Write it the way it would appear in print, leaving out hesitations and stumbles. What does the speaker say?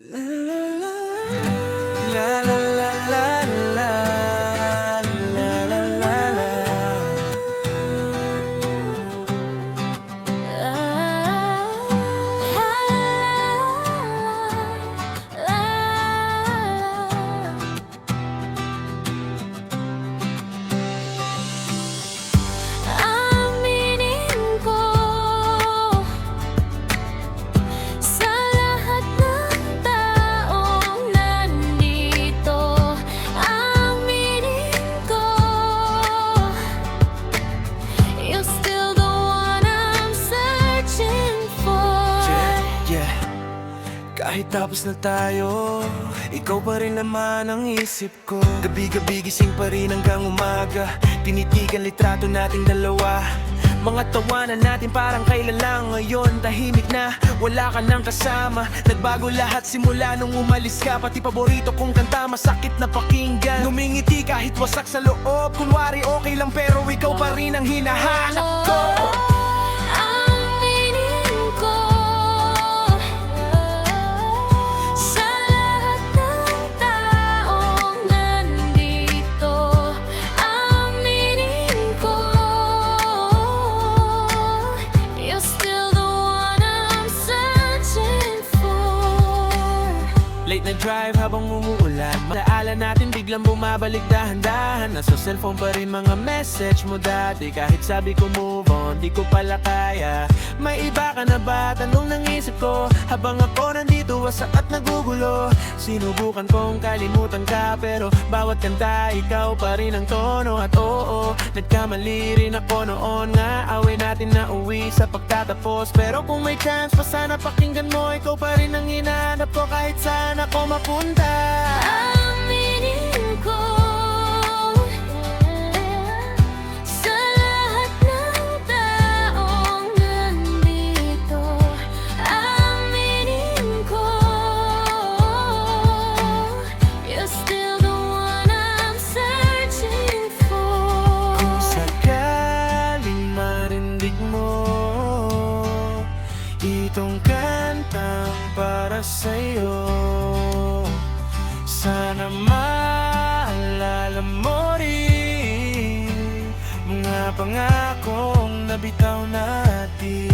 La la la la la la la la la la la. Aminin ko sa lahat ng taong nandito. Aminin ko, you're still the one I'm searching for. Yeah. Kahit tapos na tayo, ikaw pa rin naman ang isip ko. Gabi-gabi gising pa rin hanggang umaga. Tinitigan litrato nating dalawa. Mga tawanan natin parang kailan lang. Ngayon tahimik na, wala ka nang kasama. Nagbago lahat simula nung umalis ka. Pati paborito kong kanta, masakit na pakinggan. Ngumingiti kahit wasak sa loob. Kunwari okay lang pero ikaw pa rin ang hinahanap ko. Aminin ko sa lahat ng taong nandito. Aminin ko, you're still the one I'm searching for. Late na drive habang umuulan. Alaala natin biglang bumabalik dahan-dahan. Nasa cellphone pa rin mga message mo dati. Kahit sabi ko move on, di ko pala kaya. May iba ka na ba? Tanong ng isip ko. Habang ako nandito wasak at nagugulo. Sinubukan kong kalimutan ka, pero bawat kanta ikaw pa rin ang tono. At oo, nagkamali rin ako noon nga. Away natin na uwi sa pagtatapos. Pero kung may chance pa sana pakinggan mo. Ikaw pa rin ang hinahanap ko kahit saan ako mapunta. Aminin ko sa lahat ng taong nandito. Aminin ko, you're still the one I'm searching for. Kung sakaling marinig mo itong kantang para sa'yo, sana maalala mo rin mga pangakong nabitaw natin.